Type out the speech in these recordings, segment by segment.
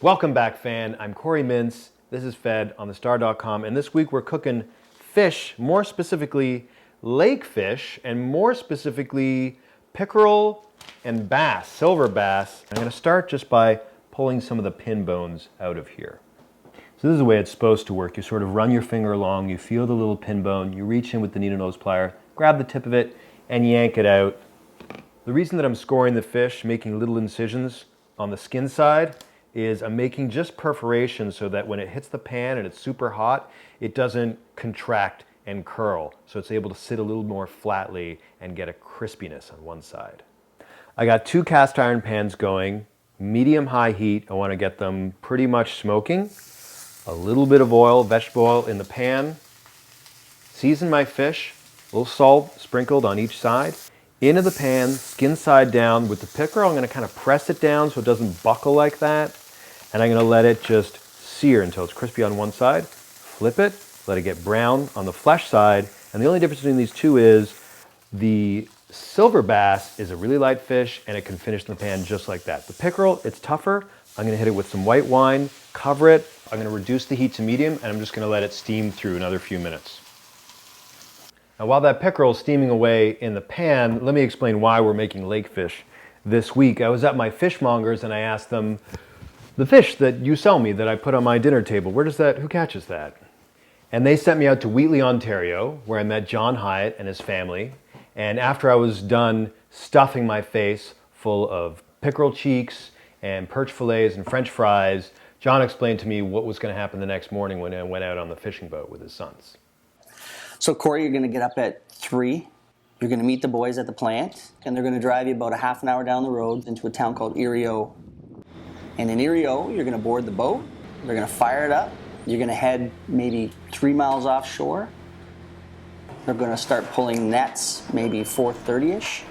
Welcome back, fan. I'm Corey Mintz. This is Fed on thestar.com, and this week we're cooking fish, more specifically lake fish, and more specifically pickerel and bass, silver bass. I'm going to start just by pulling some of the pin bones out of here. So this is the way it's supposed to work. You sort of run your finger along, you feel the little pin bone, you reach in with the needle nose plier, grab the tip of it, and yank it out. The reason that I'm scoring the fish, making little incisions on the skin side, is I'm making just perforations so that when it hits the pan and it's super hot, it doesn't contract and curl. So it's able to sit a little more flatly and get a crispiness on one side. I got 2 cast iron pans going, medium-high heat. I want to get them pretty much smoking. A little bit of oil, vegetable oil in the pan. Season my fish, a little salt sprinkled on each side. Into the pan, skin side down. With the picker, I'm going to kind of press it down so it doesn't buckle like that. And I'm going to let it just sear until it's crispy on one side. Flip it, let it get brown on the flesh side. And the only difference between these two is the silver bass is a really light fish and it can finish in the pan just like that. The pickerel, it's tougher. I'm going to hit it with some white wine, cover it. I'm going to reduce the heat to medium and I'm just going to let it steam through another few minutes. Now, while that pickerel is steaming away in the pan, let me explain why we're making lake fish this week. I was at my fishmonger's and I asked them, the fish that you sell me that I put on my dinner table, who catches that? And they sent me out to Wheatley, Ontario, where I met John Hyatt and his family. And after I was done stuffing my face full of pickerel cheeks and perch fillets and French fries, John explained to me what was going to happen the next morning when I went out on the fishing boat with his sons. So Corey, you're going to get up at 3. You're going to meet the boys at the plant, and they're going to drive you about a half an hour down the road into a town called Erio. And in Erio, you're going to board the boat. They're going to fire it up. You're going to head maybe 3 miles offshore. They're going to start pulling nets maybe 4:30ish.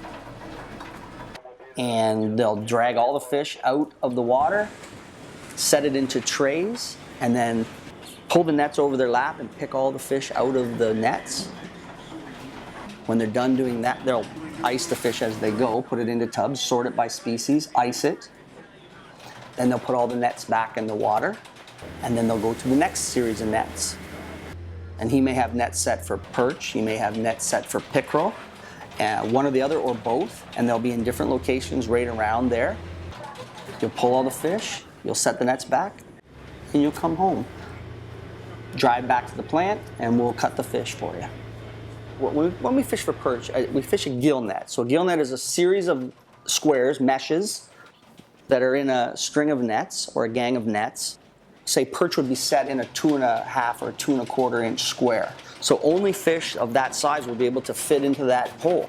And they'll drag all the fish out of the water, set it into trays, and then pull the nets over their lap and pick all the fish out of the nets. When they're done doing that, they'll ice the fish as they go, put it into tubs, sort it by species, ice it. Then they'll put all the nets back in the water, and then they'll go to the next series of nets. And he may have nets set for perch, he may have nets set for pickerel, one or the other or both, and they'll be in different locations right around there. You'll pull all the fish, you'll set the nets back, and you'll come home. Drive back to the plant and we'll cut the fish for you. When we fish for perch, we fish a gill net. So a gill net is a series of squares, meshes, that are in a string of nets or a gang of nets. Say perch would be set in a 2.5 or 2.25 inch square. So only fish of that size will be able to fit into that hole.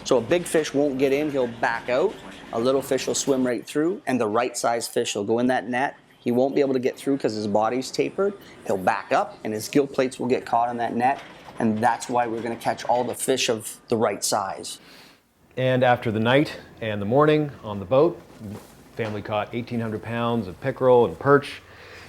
So a big fish won't get in, he'll back out. A little fish will swim right through, and the right size fish will go in that net. He won't be able to get through because his body's tapered. He'll back up and his gill plates will get caught in that net. And that's why we're going to catch all the fish of the right size. And after the night and the morning on the boat, family caught 1,800 pounds of pickerel and perch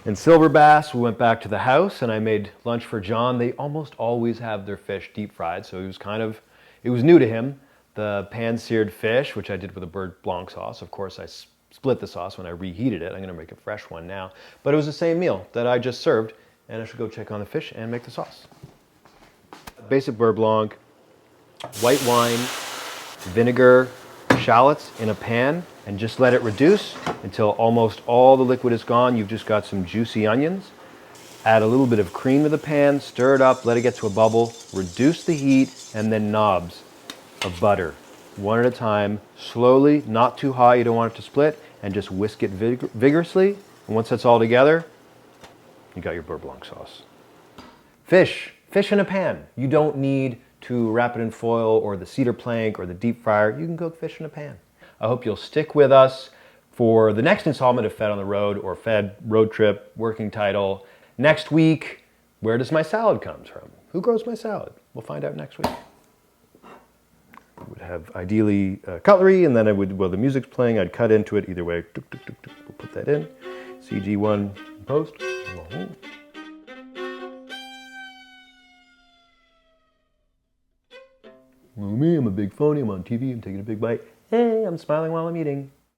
and silver bass. We went back to the house and I made lunch for John. They almost always have their fish deep fried, so it was new to him. The pan-seared fish, which I did with a beurre blanc sauce. Of course, I split the sauce when I reheated it. I'm going to make a fresh one now. But it was the same meal that I just served, and I should go check on the fish and make the sauce. Basic beurre blanc, white wine, vinegar, shallots in a pan, and just let it reduce until almost all the liquid is gone. You've just got some juicy onions. Add a little bit of cream to the pan, stir it up, let it get to a bubble, reduce the heat, and then knobs of butter. One at a time, slowly, not too high, you don't want it to split, and just whisk it vigorously. And once that's all together, you got your beurre blanc sauce. Fish in a pan. You don't need to wrap it in foil or the cedar plank or the deep fryer. You can cook fish in a pan. I hope you'll stick with us for the next installment of Fed on the Road or Fed Road Trip, working title. Next week, where does my salad come from? Who grows my salad? We'll find out next week. I would have ideally cutlery, and then while the music's playing, I'd cut into it either way. We'll put that in. CG1 post. Well, me, I'm a big phony, I'm on TV, I'm taking a big bite. Hey, I'm smiling while I'm eating.